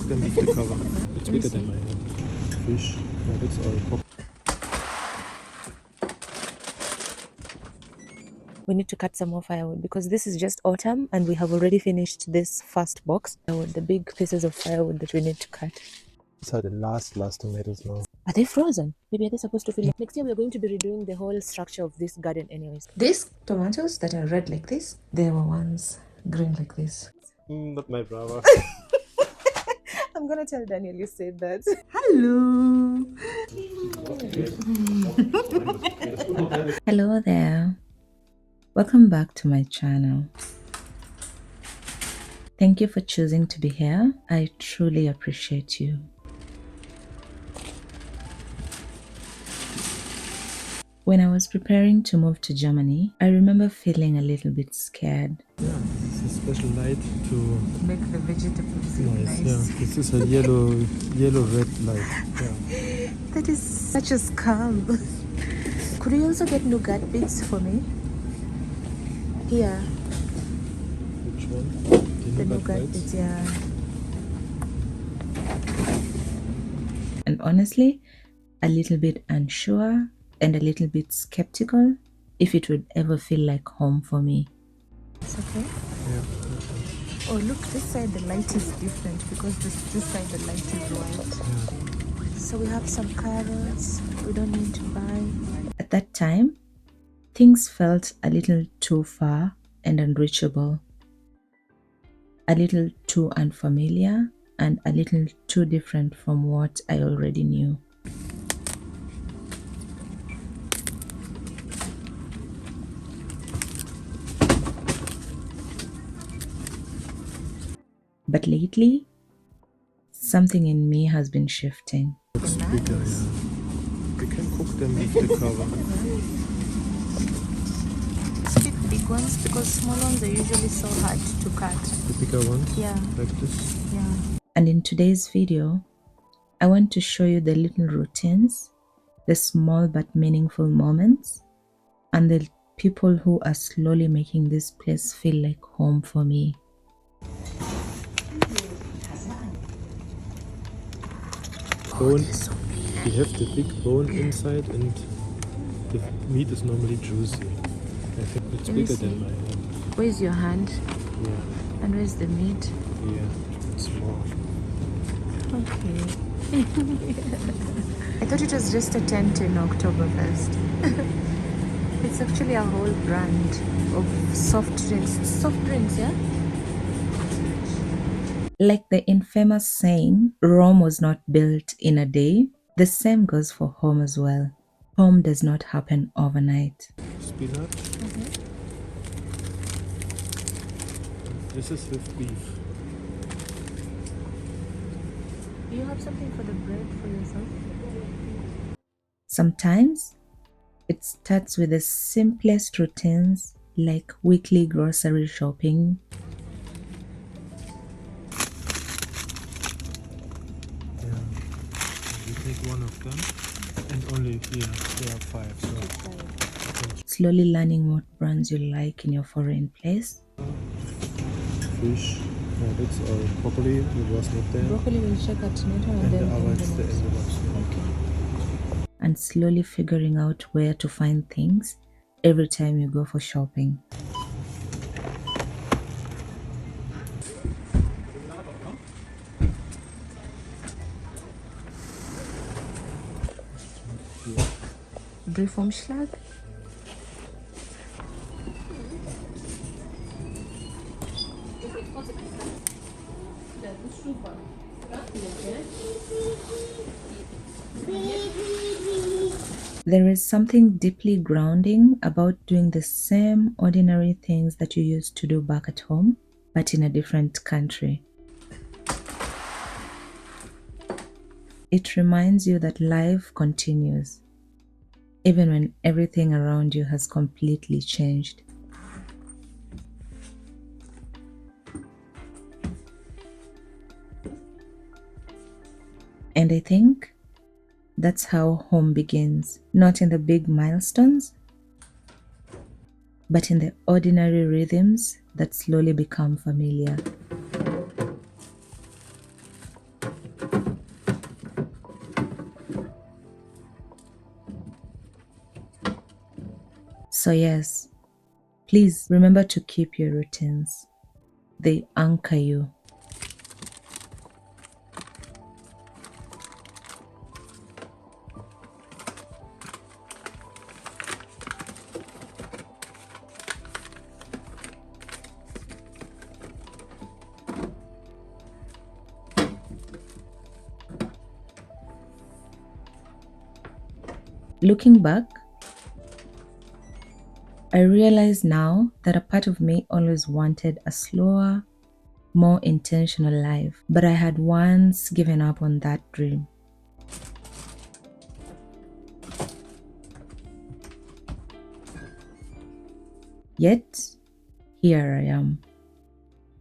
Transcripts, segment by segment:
them with the cover. It's bigger than my hand. Fish. Yeah, that's all. We need to cut some more firewood because this is just autumn and we have already finished this first box. The big pieces of firewood that we need to cut. These are the last tomatoes now. Are they frozen? Maybe are they supposed to feel like next year we're going to be redoing the whole structure of this garden anyways. These tomatoes that are red like this, they were once green like this. Not my brother. I'm gonna tell Daniel you said that. Hello. Hello there. Welcome back to my channel. Thank you for choosing to be here. I truly appreciate you. When I was preparing to move to Germany, I remember feeling a little bit scared. Yeah, it's a special light to Make the vegetables nice. Yeah, this is a yellow-red light. Yeah. That is such a scam. Could you also get nougat bits for me? Here. Which one? The nougat bits, yeah. And honestly, a little bit unsure and a little bit skeptical if it would ever feel like home for me. It's okay? Yeah. Oh look, this side the light is different because this side the light is white. Yeah. So we have some carrots we don't need to buy. At that time, things felt a little too far and unreachable. A little too unfamiliar and a little too different from what I already knew. But lately, something in me has been shifting. Looks bigger, yeah. We can cook them with the cover. Pick big ones because small ones are usually so hard to cut. The bigger ones? Yeah. Like this? Yeah. And in today's video, I want to show you the little routines, the small but meaningful moments, and the people who are slowly making this place feel like home for me. Bone. We have the big bone inside and the meat is normally juicy. I think it's bigger than my hand. Where's your hand? Yeah. And where's the meat? Yeah, it's more. Okay. I thought it was just a tent in Oktoberfest. It's actually a whole brand of soft drinks. Soft drinks, yeah? Like the infamous saying, Rome was not built in a day, the same goes for home as well. Home does not happen overnight. Spinach. This is with beef. Do you have something for the bread for yourself? Sometimes it starts with the simplest routines like weekly grocery shopping. Yeah. We take one of them and only here there are 5. So Slowly learning what brands you like in your foreign place. fish. Yeah, that's all. Broccoli, it was not there. Broccoli will check at tomato and And then the others, the envelopes. envelopes. Okay. And slowly figuring out where to find things every time you go for shopping. Briefumschlag. There is something deeply grounding about doing the same ordinary things that you used to do back at home, but in a different country. It reminds you that life continues, even when everything around you has completely changed. And I think that's how home begins, not in the big milestones, but in the ordinary rhythms that slowly become familiar. So yes, please remember to keep your routines. They anchor you. Looking back, I realize now that a part of me always wanted a slower, more intentional life, but I had once given up on that dream. Yet, here I am,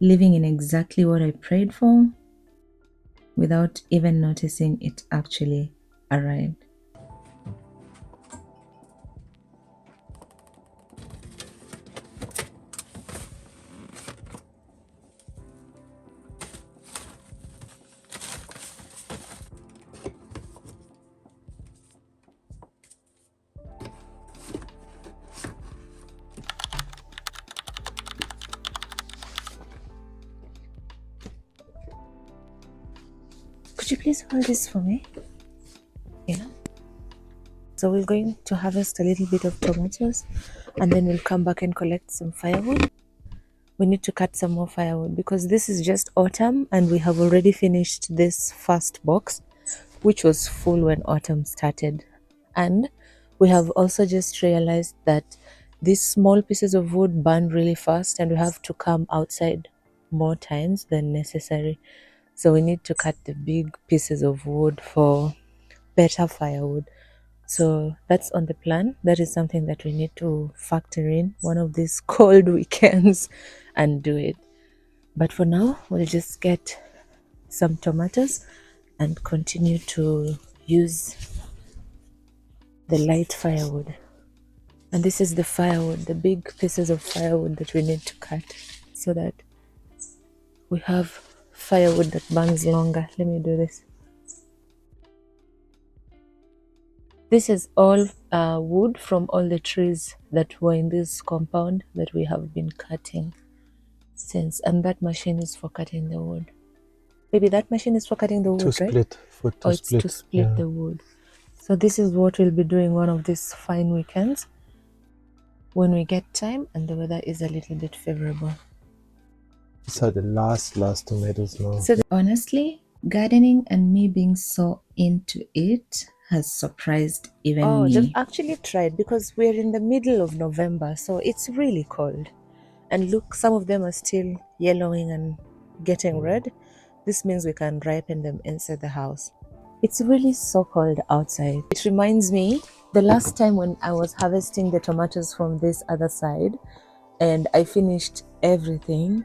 living in exactly what I prayed for without even noticing it actually arrived. Could you please hold this for me? Yeah. So we're going to harvest a little bit of tomatoes and then we'll come back and collect some firewood. We need to cut some more firewood because this is just autumn and we have already finished this first box, which was full when autumn started. And we have also just realized that these small pieces of wood burn really fast and we have to come outside more times than necessary. So we need to cut the big pieces of wood for better firewood. So that's on the plan. That is something that we need to factor in one of these cold weekends and do it. But for now, we'll just get some tomatoes and continue to use the light firewood. And this is the firewood, the big pieces of firewood that we need to cut so that we have firewood that burns longer. Let me do this. This is all wood from all the trees that were in this compound that we have been cutting since. And that machine is for cutting the wood. Maybe that machine is for cutting the wood, To right? split, It's to split the wood. So this is what we'll be doing one of these fine weekends when we get time and the weather is a little bit favorable. These are the last tomatoes now. So honestly, gardening and me being so into it has surprised even me. They've actually tried because we're in the middle of November, so it's really cold. And look, some of them are still yellowing and getting red. This means we can ripen them inside the house. It's really so cold outside. It reminds me the last time when I was harvesting the tomatoes from this other side and I finished everything.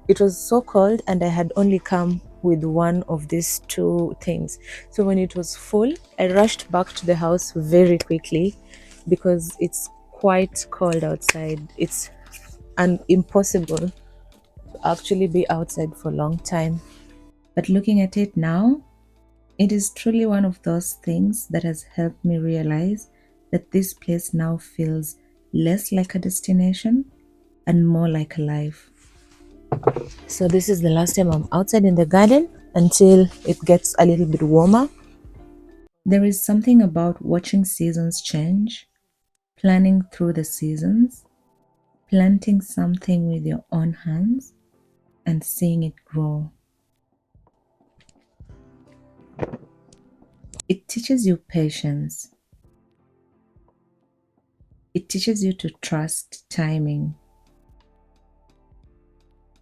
It was so cold and I had only come with one of these two things. So when it was full, I rushed back to the house very quickly because it's quite cold outside. It's impossible to actually be outside for a long time. But looking at it now, it is truly one of those things that has helped me realize that this place now feels less like a destination and more like a life. So this is the last time I'm outside in the garden until it gets a little bit warmer. There is something about watching seasons change, planning through the seasons, planting something with your own hands, and seeing it grow. It teaches you patience. It teaches you to trust timing.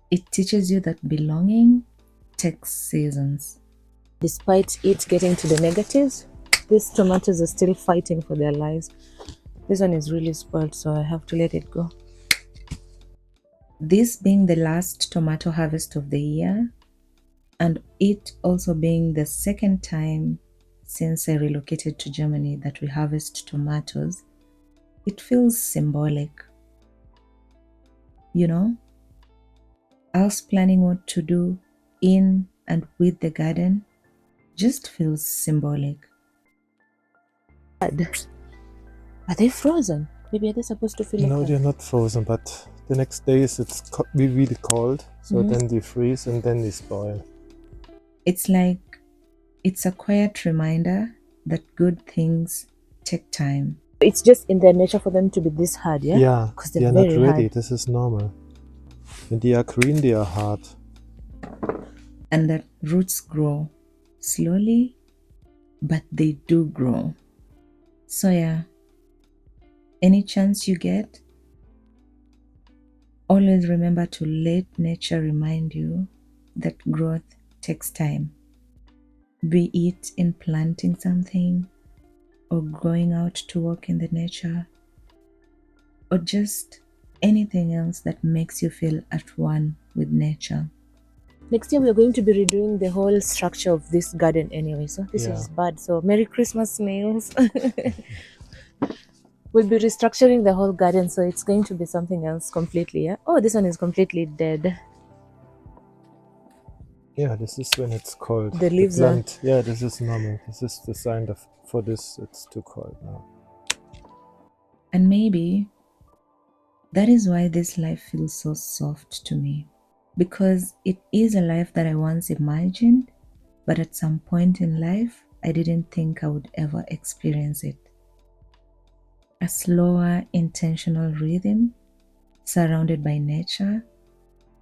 It teaches you that belonging takes seasons. Despite it getting to the negatives, these tomatoes are still fighting for their lives. This one is really spoiled, so I have to let it go. This being the last tomato harvest of the year, and it also being the second time since I relocated to Germany that we harvest tomatoes, it feels symbolic. You know, us planning what to do in and with the garden just feels symbolic. Are they frozen? Maybe they're supposed to feel No, like they're not frozen, but the next days it's really cold, so then they freeze and then they spoil. It's like it's a quiet reminder that good things take time. It's just in their nature for them to be this hard, yeah? Yeah, Because they they're are not very ready. hard. This is normal. When they are green, they are hard. And that roots grow slowly, but they do grow. So yeah, any chance you get, always remember to let nature remind you that growth takes time. Be it in planting something, or going out to walk in the nature, or just anything else that makes you feel at one with nature. Next year, we're going to be redoing the whole structure of this garden anyway. So, this is bad. So, Merry Christmas, snails. We'll be restructuring the whole garden. So, it's going to be something else completely. Yeah. Oh, this one is completely dead. Yeah, this is when it's cold. The leaves are. Yeah, this is normal. This is the sign of for this. It's too cold now. And maybe that is why this life feels so soft to me. Because it is a life that I once imagined, but at some point in life, I didn't think I would ever experience it. A slower, intentional rhythm, surrounded by nature,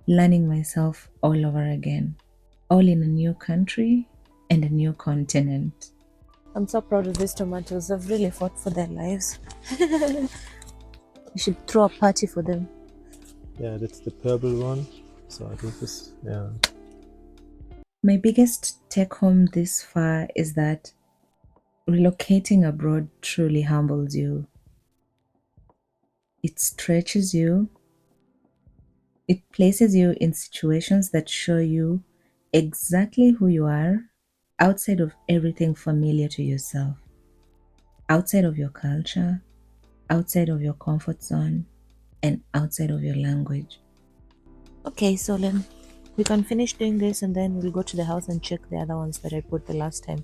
learning myself all over again, all in a new country and a new continent. I'm so proud of these tomatoes. They've really fought for their lives. You should throw a party for them. Yeah, that's the purple one. So this is, yeah. My biggest take home this far is that relocating abroad truly humbles you. It stretches you. It places you in situations that show you exactly who you are outside of everything familiar to yourself, outside of your culture, outside of your comfort zone, and outside of your language. Okay, so then we can finish doing this and then we'll go to the house and check the other ones that I put the last time.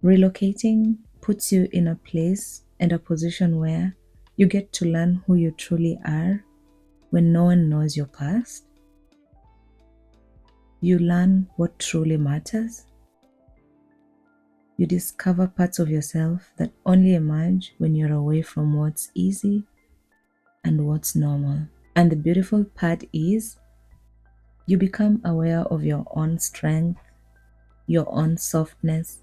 Relocating puts you in a place and a position where you get to learn who you truly are when no one knows your past. You learn what truly matters. You discover parts of yourself that only emerge when you're away from what's easy and what's normal. And the beautiful part is you become aware of your own strength, your own softness,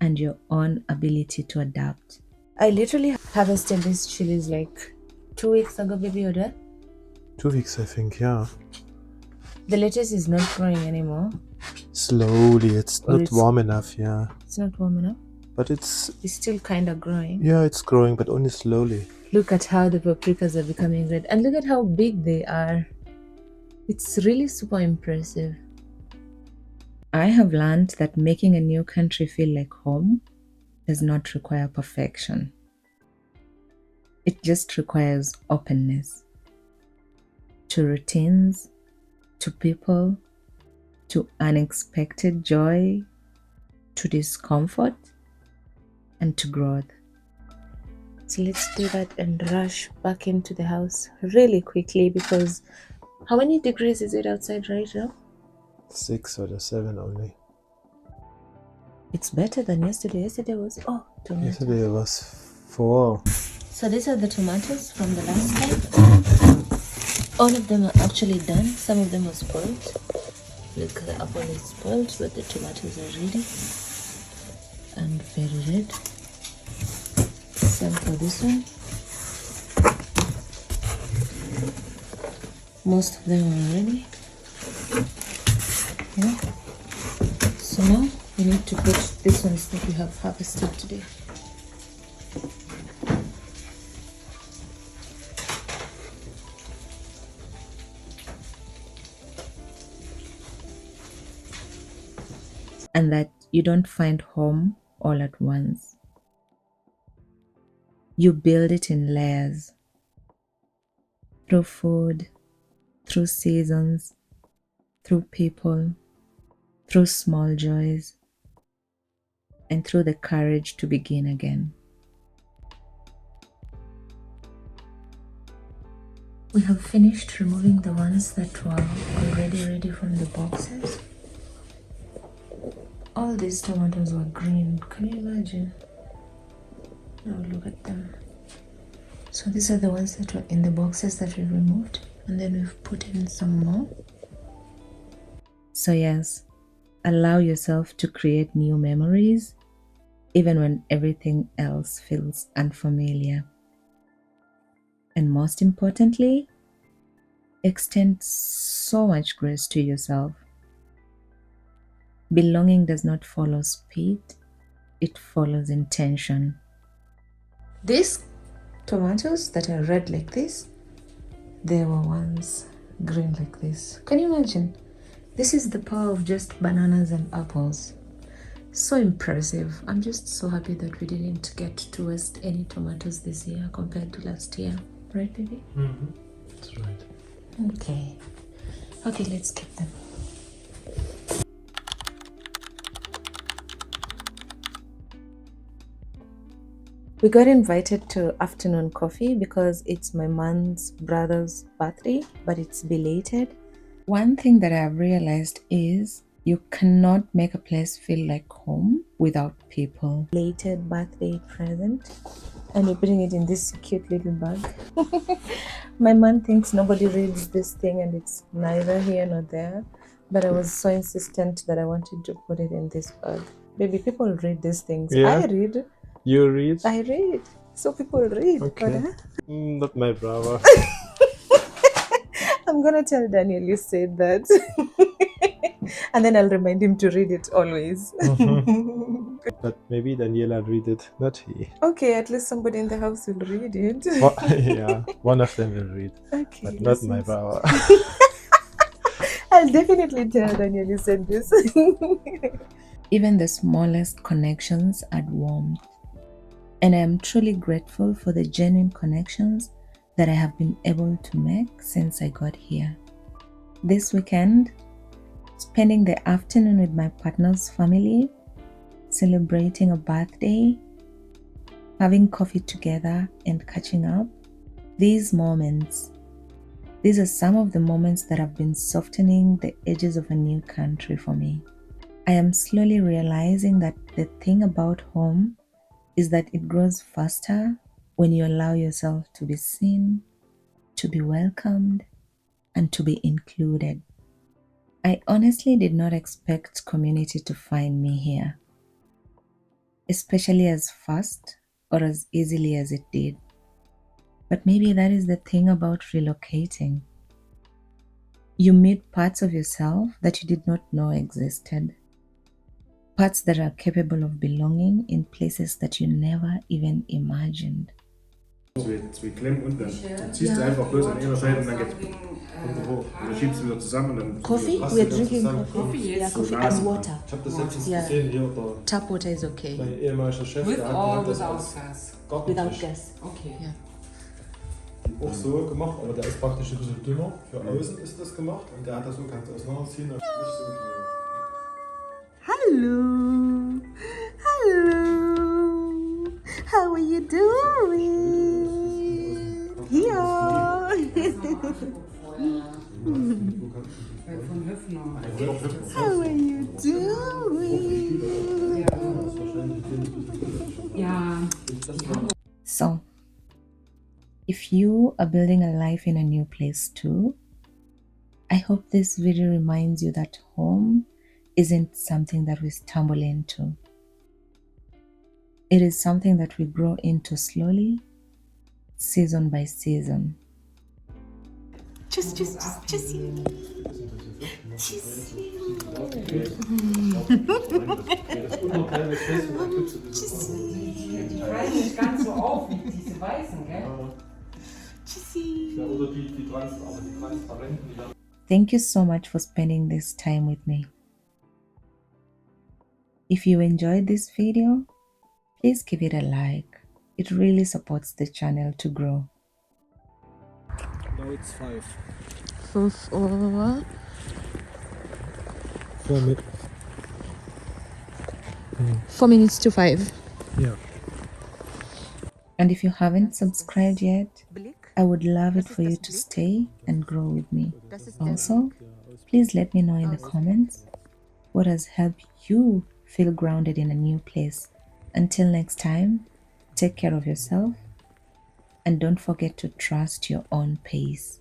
and your own ability to adapt. I literally harvested these chilies like 2 weeks ago, baby Oda. 2 weeks, I think, yeah. The lettuce is not growing anymore. Slowly, it's Or not warm enough, yeah. It's not warm enough. But it's still kind of growing. Yeah, it's growing, but only slowly. Look at how the paprikas are becoming red. And look at how big they are. It's really super impressive. I have learned that making a new country feel like home does not require perfection. It just requires openness to routines, to people, to unexpected joy, to discomfort, and to growth. So let's do that and rush back into the house really quickly because how many degrees is it outside right now? 6 or 7 only. It's better than yesterday. Yesterday was, tomatoes. Yesterday it was 4. So these are the tomatoes from the last time. All of them are actually done. Some of them are spoiled. Look, the apple is spoiled, but the tomatoes are ready and very red. Same for this one. Most of them are ready. Yeah. So now we need to put these ones that we have harvested today. And that you don't find home all at once. You build it in layers. Through food, through seasons, through people, through small joys. and through the courage to begin again. We have finished removing the ones that were already ready from the boxes. All these tomatoes were green. Can you imagine? Now look at them. So these are the ones that were in the boxes that we removed, and then we've put in some more. So yes, allow yourself to create new memories even when everything else feels unfamiliar. And most importantly, extend so much grace to yourself. Belonging does not follow speed, it follows intention. These tomatoes that are red like this, they were once green like this. Can you imagine? This is the power of just bananas and apples. So impressive. I'm just so happy that we didn't get to waste any tomatoes this year compared to last year. Right, baby? Mm-hmm. That's right. Okay. Okay, let's keep them. We got invited to afternoon coffee because it's my mom's brother's birthday, but it's belated. One thing that I've realized is you cannot make a place feel like home without people. Belated birthday present, and we're putting it in this cute little bag. My mom thinks nobody reads this thing and it's neither here nor there, but I was so insistent that I wanted to put it in this bag. Baby, people read these things. Yeah. I read. You read? I read. So people read. Okay. But, Not my brother. I'm gonna tell Daniel you said that. And then I'll remind him to read it always. But maybe Daniela read it, not he. Okay, at least somebody in the house will read it. Well, yeah, one of them will read, Okay, but not my brother. I'll definitely tell Daniel you said this. Even the smallest connections add warmth. And I am truly grateful for the genuine connections that I have been able to make since I got here. This weekend, spending the afternoon with my partner's family, celebrating a birthday, having coffee together and catching up. These are some of the moments that have been softening the edges of a new country for me. I am slowly realizing that the thing about home is that it grows faster when you allow yourself to be seen, to be welcomed, and to be included. I honestly did not expect community to find me here, especially as fast or as easily as it did. But maybe that is the thing about relocating. You meet parts of yourself that you did not know existed. Parts that are capable of belonging in places that you never even imagined. Zwei Klemmen und dann ziehst du einfach bloß an einer Seite und dann geht's hoch. Und dann schiebst du wieder zusammen und dann. Coffee? We're drinking coffee. Yes. Yeah, coffee Nice. and water. Ich habe das letztens Ja. gesehen, hier, der, Tap water is okay. mein ehemaliger Chef, With der or hat das without als gas? Without Gartentisch gas. Okay. Yeah. auch so gemacht, aber der ist praktisch ein bisschen dünner. Für außen ist das gemacht und der hat das so, kannst du auseinanderziehen. Das ist nicht so Hello. Hello. How are you doing? Here. Von Höfner. How are you doing? Ja. So, if you are building a life in a new place too, I hope this video reminds you that home isn't something that we stumble into. It is something that we grow into slowly, season by season. Just. Die fallen nicht ganz so auf wie diese weißen, gell? Ja, oder die transparenten, die dann. Thank you so much for spending this time with me. If you enjoyed this video, please give it a like. It really supports the channel to grow. Now it's 5. 5 Uhr. 4 mit. 4 minutes to 5. Ja. And if you haven't subscribed yet, I would love it for you to stay and grow with me. Also, please let me know in the comments what has helped you feel grounded in a new place. Until next time, take care of yourself and don't forget to trust your own pace.